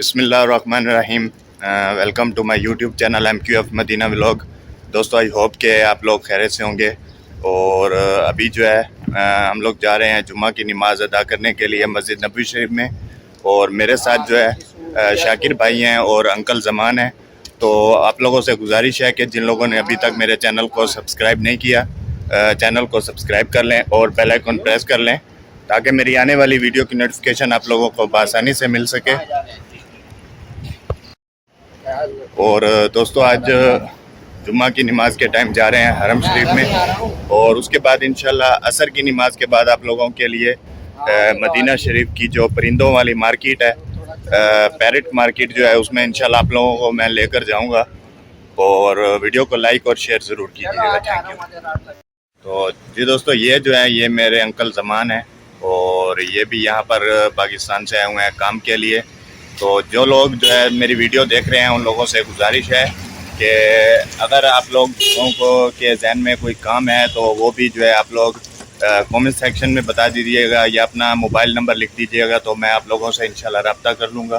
बिस्मिल्लाहिर्रहमानिर्रहीम। Welcome to my YouTube channel MQF Madina vlog. दोस्तों I hope के आप लोग खैरियत से होंगे। और अभी जो है हम लोग जा रहे हैं जुम्मा की नमाज़ अदा करने के लिए मस्जिद नबवी शरीफ में। और मेरे साथ जो है शाकिर भाई हैं और अंकल ज़मान हैं। तो आप लोगों से गुजारिश है कि जिन लोगों ने अभी तक मेरे चैनल को सब्सक्राइब नहीं किया, चैनल को सब्सक्राइब कर लें और बेल आइकन प्रेस कर लें ताकि मेरी आने वाली वीडियो की नोटिफिकेशन आप लोगों को बआसानी से मिल सके। और दोस्तों आज जुम्मा की नमाज के टाइम जा रहे हैं हरम शरीफ में। और उसके बाद इंशाल्लाह असर की नमाज के बाद आप लोगों के लिए मदीना शरीफ की जो परिंदों वाली मार्केट है, पैरेट मार्केट जो है, उसमें इंशाल्लाह आप लोगों को मैं लेकर जाऊंगा। और वीडियो को लाइक और शेयर ज़रूर कीजिएगा। Thank you. तो जी दोस्तों, ये जो है ये मेरे अंकल ज़मान है और ये भी यहाँ पर पाकिस्तान से आए हुए हैं काम के लिए। तो जो लोग जो है मेरी वीडियो देख रहे हैं उन लोगों से गुजारिश है कि अगर आप लोगों को के जहन में कोई काम है तो वो भी जो है आप लोग कमेंट सेक्शन में बता दीजिएगा या अपना मोबाइल नंबर लिख दीजिएगा, तो मैं आप लोगों से इंशाल्लाह रब्ता कर लूँगा।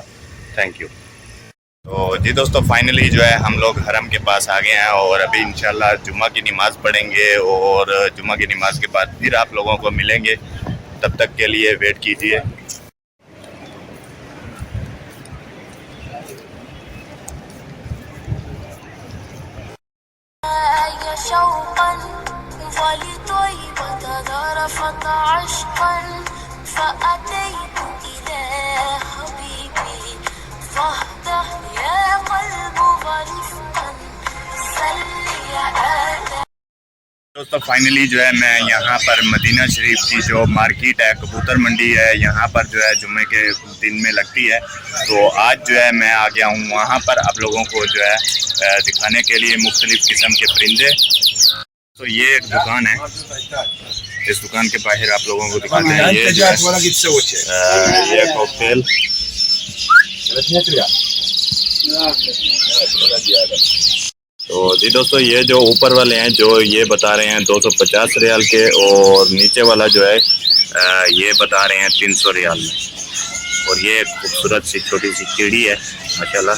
Thank you. तो जी दोस्तों, फाइनली जो है हम लोग हरम के पास आ गए हैं और अभी इंशाल्लाह जुम्मा की नमाज़ पढ़ेंगे और जुम्मा की नमाज के बाद फिर आप लोगों को मिलेंगे। तब तक के लिए वेट कीजिए। दोस्तों फाइनली जो है मैं यहाँ पर मदीना शरीफ की जो मार्केट है, कबूतर मंडी है, यहाँ पर जो है जुम्मे के दिन में लगती है। तो आज जो है मैं आ गया हूँ वहाँ पर आप लोगों को जो है दिखाने के लिए मुख्तलिफ़ किस्म के परिंदे। तो ये एक दुकान है, इस दुकान के बाहर आप लोगों को दिखाते हैं। ये जो है ये कॉकटेल। तो जी दोस्तों, ये जो ऊपर वाले हैं जो ये बता रहे हैं 250 रियाल के, और नीचे वाला जो है ये बता रहे हैं 300 रियाल में। और ये एक खूबसूरत सी छोटी सी चिड़ी है माशाल्लाह।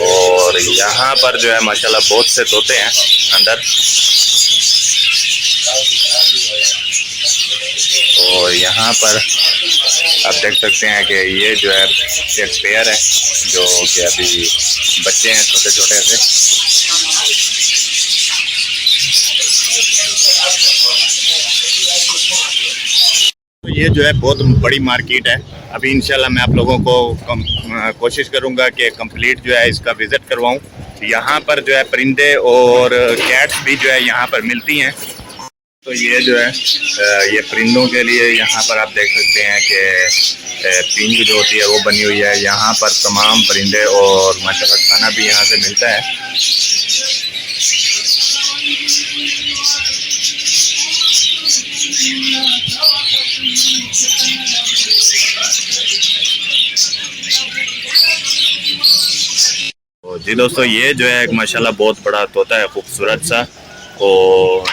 और यहाँ पर जो है माशाल्लाह बहुत से तोते हैं अंदर। और यहाँ पर आप देख सकते हैं कि ये जो है एक पेयर है जो कि अभी बच्चे हैं छोटे छोटे से। तो ये जो है बहुत बड़ी मार्केट है। अभी इंशाल्लाह मैं आप लोगों को कोशिश करूंगा कि कंप्लीट जो है इसका विज़िट करवाऊं। यहाँ पर जो है परिंदे और कैट्स भी जो है यहाँ पर मिलती हैं। तो ये जो है ये परिंदों के लिए यहाँ पर आप देख सकते हैं कि पिंज जो होती है वो बनी हुई है। यहाँ पर तमाम परिंदे और माशाल्लाह खाना भी यहाँ से मिलता है। तो जी दोस्तों, ये जो है एक माशाल्लाह बहुत बड़ा तोता है, खूबसूरत सा। और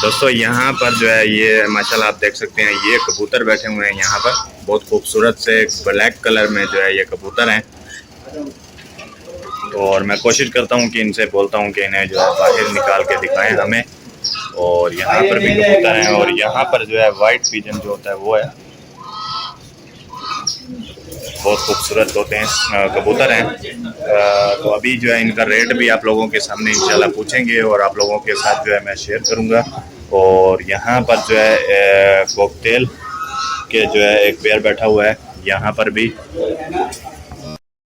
दोस्तों यहाँ पर जो है ये माशाल्लाह आप देख सकते हैं ये कबूतर बैठे हुए हैं यहाँ पर। बहुत खूबसूरत से ब्लैक कलर में जो है ये कबूतर हैं। और मैं कोशिश करता हूँ कि इनसे बोलता हूँ कि इन्हें जो है बाहर निकाल के दिखाएं हमें। और यहाँ पर भी कबूतर हैं और यहाँ पर जो है वाइट पिजन जो होता है वो है। बहुत खूबसूरत होते हैं कबूतर हैं। तो अभी जो है इनका रेट भी आप लोगों के सामने इंशाल्लाह पूछेंगे और आप लोगों के साथ जो है मैं शेयर करूँगा। और यहाँ पर जो है कॉकटेल के जो है एक पेयर बैठा हुआ है यहाँ पर भी।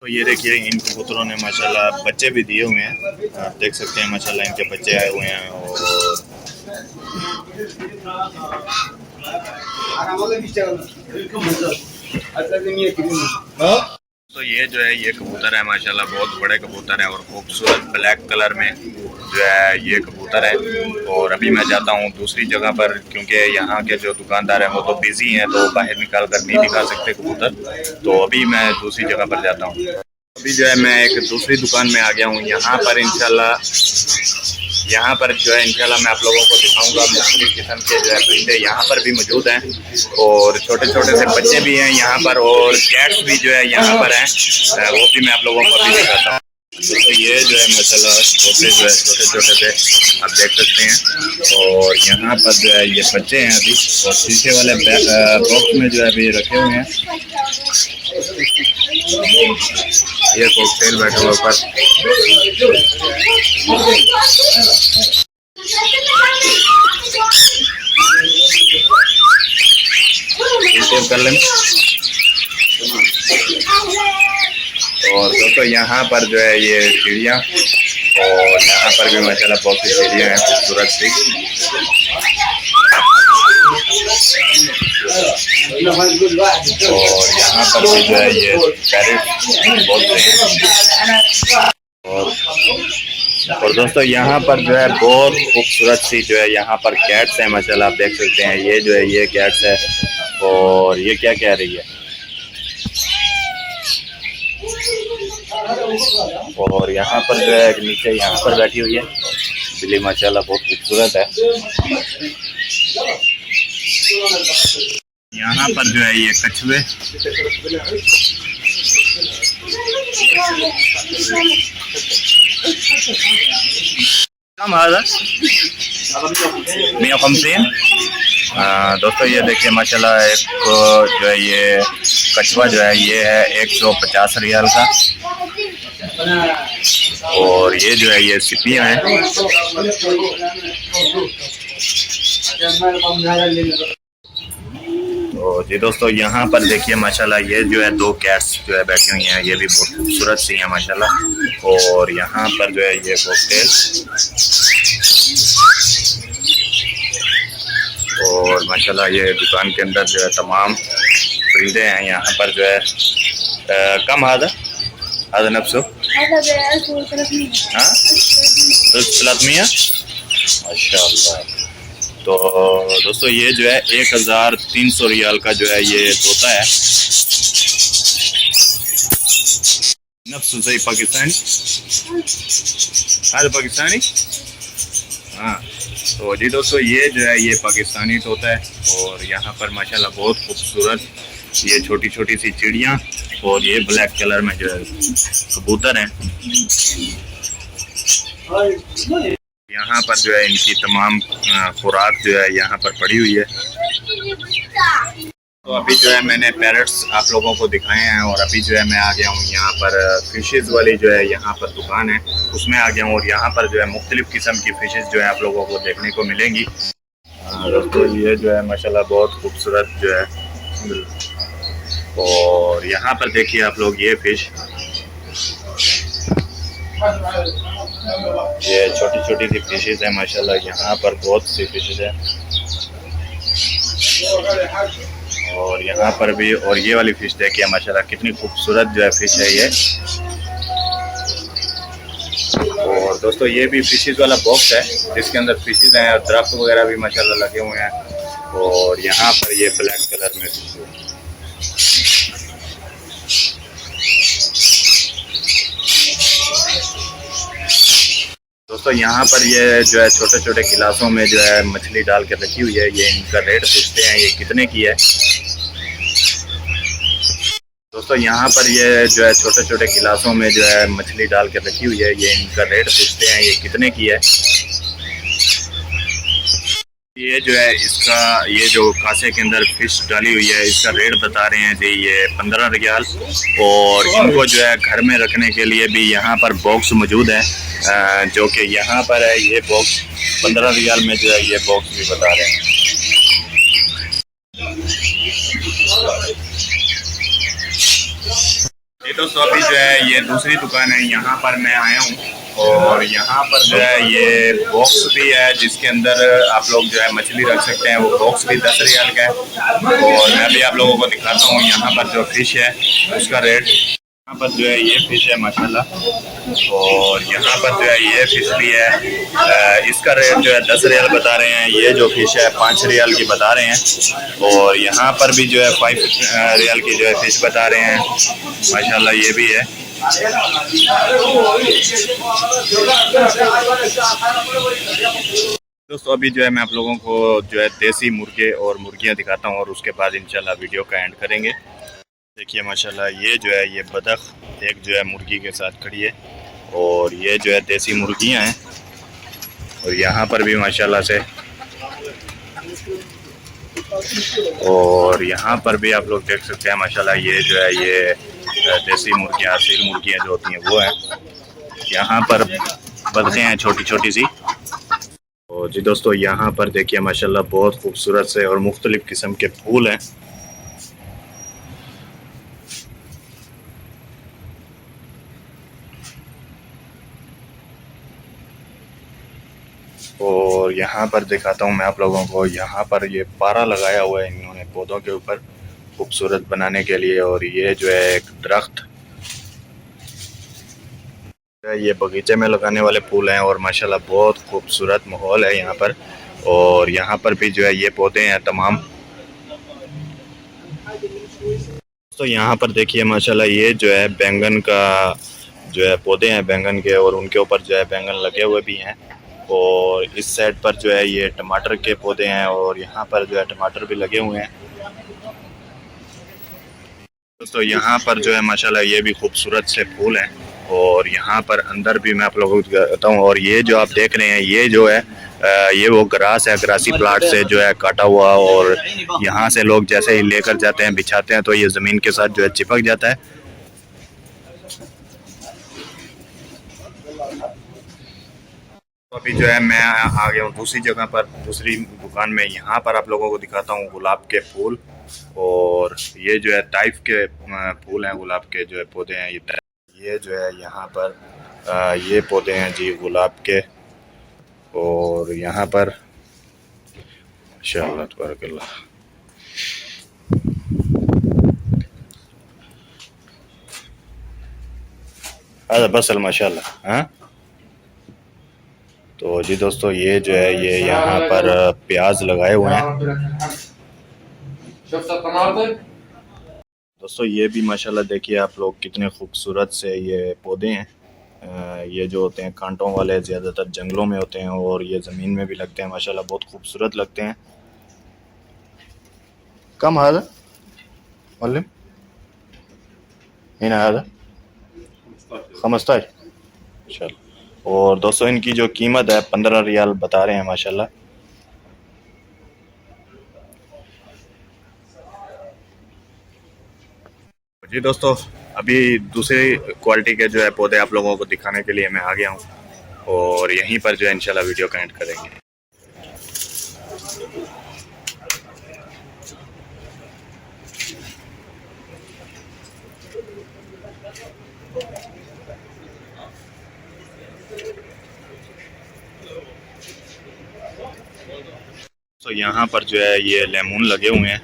तो ये देखिए इन कबूतरों ने माशाल्लाह बच्चे भी दिए हुए हैं। आप देख सकते हैं माशाल्लाह इनके बच्चे आए हुए हैं। और तो ये जो है ये कबूतर है माशाल्लाह, बहुत बड़े कबूतर हैं और खूबसूरत ब्लैक कलर में जो है ये कबूतर कबूतर हैं। और अभी मैं जाता हूँ दूसरी जगह पर, क्योंकि यहाँ के जो दुकानदार हैं वो तो बिजी हैं, तो बाहर निकाल कर नहीं दिखा सकते कबूतर। तो अभी मैं दूसरी जगह पर जाता हूँ। अभी जो है मैं एक दूसरी दुकान में आ गया हूँ। यहाँ पर इंशाल्लाह मैं आप लोगों को दिखाऊंगा मुख्तलिफ किस्म के जो है परिंदे यहाँ पर भी मौजूद हैं, और छोटे छोटे से बच्चे भी हैं यहाँ पर, और कैट्स भी जो है यहाँ पर हैं, वो भी मैं आप लोगों को अभी दिखाता हूँ। तो ये जो है माशाल्लाह तोते जो है छोटे छोटे से आप देख सकते हैं, और यहाँ पर जो है ये बच्चे हैं अभी, और शीशे वाले बॉक्स में जो है अभी रखे हुए हैं। ये कॉकटेल बैठा हुआ ऊपर। कर लें। और दोस्तों यहाँ पर जो है ये चिड़िया, और यहाँ पर भी माशाल्लाह बहुत सी चिड़िया हैं खूबसूरत सी। और यहाँ पर भी जो है ये पैरेट बोलते हैं। और दोस्तों यहाँ पर जो है बहुत खूबसूरत सी जो है यहाँ पर कैट्स हैं माशाल्लाह, आप देख सकते हैं। ये जो है ये कैट्स है, और ये क्या कह रही है, और यहाँ पर जो है नीचे यहाँ पर बैठी हुई है बिल्ली, माशाल्लाह बहुत खूबसूरत है। यहाँ पर जो है ये कछुए, कम हाज़र 150। दोस्तों ये देखिए माशाल्लाह एक जो है ये कछुआ जो है ये है 150 रियाल का, और ये जो है ये सिपियाँ हैं। तो जी दोस्तों यहाँ पर देखिए माशाल्लाह ये जो है 2 कैट्स जो है बैठी हुई हैं, ये भी बहुत खूबसूरत सी हैं माशाल्लाह। और यहाँ पर जो है ये कॉकटेल, और माशाल्लाह ये दुकान के अंदर जो है तमाम परिंदे हैं। यहाँ पर जो है कम आधा नफ्सो हाँ 300 माशाल्लाह। तो दोस्तों ये जो है 1300 रियाल का जो है ये तोता है। नफ्सो सही पाकिस्तानी, पाकिस्तानी हाँ। तो जी दोस्तों ये जो है ये पाकिस्तानी तोता है, और यहाँ पर माशाल्लाह बहुत खूबसूरत ये छोटी छोटी सी चिड़ियाँ, और ये ब्लैक कलर में जो है कबूतर हैं। यहाँ पर जो है इनकी तमाम खुराक जो है यहाँ पर पड़ी हुई है। तो अभी जो है मैंने पैरट्स आप लोगों को दिखाए हैं, और अभी जो है मैं आ गया हूँ यहाँ पर फिशेस वाली जो है यहाँ पर दुकान है उसमें आ गया हूँ, और यहाँ पर जो है मुख्तलिफ किस्म की फिशेस जो है आप लोगों को देखने को मिलेंगी। दोस्तों ये जो है माशाल्लाह बहुत खूबसूरत जो है, और यहाँ पर देखिए आप लोग ये फिश, ये छोटी छोटी सी फिशेस है माशाल्लाह। यहाँ पर बहुत सी फिशेस है, और यहाँ पर भी, और ये वाली फिश देखिए माशाल्लाह कितनी खूबसूरत जो है फिश है ये। और दोस्तों ये भी फिशेस वाला बॉक्स है जिसके अंदर फिशेस हैं, और दरख्त वगैरह भी माशाल्लाह लगे हुए हैं। और यहाँ पर ये ब्लैक कलर में फिश है। दोस्तों यहाँ पर ये जो है छोटे छोटे गिलासों में जो है मछली डाल कर रखी हुई है। ये इनका रेट पूछते हैं ये कितने की है। दोस्तों यहाँ पर ये जो है छोटे छोटे गिलासों में जो है मछली डाल कर रखी हुई है। ये इनका रेट पूछते हैं ये कितने की है। ये जो है इसका, ये जो कासे के अंदर फिश डाली हुई है इसका रेट बता रहे हैं जी ये 15 रियाल। और इनको जो है घर में रखने के लिए भी यहाँ पर बॉक्स मौजूद है, जो कि यहाँ पर है। ये बॉक्स 15 रियाल में जो है ये बॉक्स भी बता रहे हैं। ये दोस्तों अभी जो है ये दूसरी दुकान है, यहाँ पर मैं आया हूँ, और यहाँ पर जो है ये बॉक्स भी है जिसके अंदर आप लोग जो है मछली रख सकते हैं। वो बॉक्स भी 10 रियाल का है। और मैं भी आप लोगों को दिखाता हूँ यहाँ पर जो फिश है उसका रेट। यहाँ पर जो है ये फिश है माशाल्लाह, और यहाँ पर जो है ये फिश भी है। इसका रेट जो है 10 रियाल बता रहे हैं, ये जो फिश है 5 रियाल की बता रहे हैं, और यहाँ पर भी जो है 5 रियाल की जो है फिश बता रहे हैं माशाल्लाह, ये भी है। दोस्तों अभी जो है मैं आप लोगों को जो है देसी मुर्गे और मुर्गियाँ दिखाता हूँ, और उसके बाद इंशाल्लाह वीडियो का एंड करेंगे। देखिए माशाल्लाह ये जो है ये बतख एक जो है मुर्गी के साथ खड़ी है, और ये जो है देसी मुर्गियां हैं, और यहाँ पर भी माशाल्लाह से, और यहाँ पर भी आप लोग देख सकते हैं माशाल्लाह ये जो है ये देसी मुर्गियाँ असील मुर्गियाँ जो होती हैं वो हैं। यहाँ पर बतखें हैं छोटी छोटी सी। और जी दोस्तों यहाँ पर देखिए माशाल्लाह बहुत खूबसूरत से और मुख्तलिफ़ किस्म के फूल हैं। और यहाँ पर दिखाता हूँ मैं आप लोगों को, यहाँ पर ये पारा लगाया हुआ है इन्होंने पौधों के ऊपर खूबसूरत बनाने के लिए। और ये जो है एक दरख्त, ये बगीचे में लगाने वाले फूल हैं, और माशाल्लाह बहुत खूबसूरत माहौल है यहाँ पर। और यहाँ पर भी जो है ये पौधे हैं तमाम। तो यहाँ पर देखिए माशाल्लाह ये जो है बैंगन का जो है पौधे हैं बैंगन के, और उनके ऊपर जो है बैंगन लगे हुए भी हैं। और इस साइड पर जो है ये टमाटर के पौधे हैं, और यहाँ पर जो है टमाटर भी लगे हुए हैं। दोस्तों यहाँ पर जो है माशाल्लाह ये भी खूबसूरत से फूल हैं, और यहाँ पर अंदर भी मैं आप लोगों को दिखाता हूँ। और ये जो आप देख रहे हैं ये जो है ये वो ग्रास है, ग्रासी प्लाट से जो है काटा हुआ, और यहाँ से लोग जैसे ही लेकर जाते हैं बिछाते हैं तो ये ज़मीन के साथ जो है चिपक जाता है। तो अभी जो है मैं आ गया हूँ दूसरी जगह पर, दूसरी दुकान में। यहाँ पर आप लोगों को दिखाता हूँ गुलाब के फूल, और ये जो है टाइप के फूल हैं गुलाब के जो है पौधे हैं। ये जो है यहाँ पर ये पौधे हैं जी गुलाब के, और यहाँ पर माशाअल्लाह तबारकल्लाह अरे बसल माशाअल्लाह। हाँ तो जी दोस्तों ये जो है ये यहाँ पर प्याज लगाए हुए हैं। दोस्तों ये भी माशाल्लाह देखिए आप लोग कितने खूबसूरत से ये पौधे हैं। ये जो होते हैं कांटों वाले ज़्यादातर जंगलों में होते हैं, और ये ज़मीन में भी लगते हैं माशाल्लाह, बहुत खूबसूरत लगते हैं। कम हादा मल्लिम इन हादा 15 चल। और दोस्तों इनकी जो कीमत है 15 रियाल बता रहे हैं माशाल्लाह। जी दोस्तों अभी दूसरी क्वालिटी के जो है पौधे आप लोगों को दिखाने के लिए मैं आ गया हूँ, और यहीं पर जो है इंशाल्लाह वीडियो का एंड करेंगे। तो यहाँ पर जो है ये लेमन लगे हुए हैं।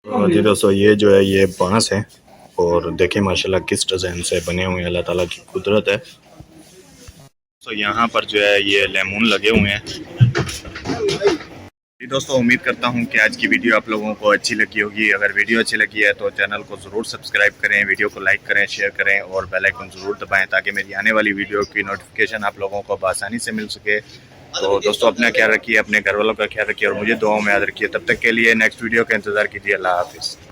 और जी दोस्तों ये जो है ये बांस है, और देखें माशाल्लाह किस डिज़ाइन से बने हुए हैं, अल्लाह ताला की कुदरत है। तो यहाँ पर जो है ये लेमन लगे हुए हैं। जी दोस्तों उम्मीद करता हूँ कि आज की वीडियो आप लोगों को अच्छी लगी होगी। अगर वीडियो अच्छी लगी है तो चैनल को ज़रूर सब्सक्राइब करें, वीडियो को लाइक करें, शेयर करें, और बेल आइकन ज़रूर दबाएं ताकि मेरी आने वाली वीडियो की नोटिफिकेशन आप लोगों को आसानी से मिल सके। तो दोस्तों अपना ख्याल रखिए, अपने घर वालों का ख्याल रखिए, और मुझे दुआओं में याद रखिए। तब तक के लिए नेक्स्ट वीडियो का इंतज़ार कीजिए। अल्लाह हाफिज़।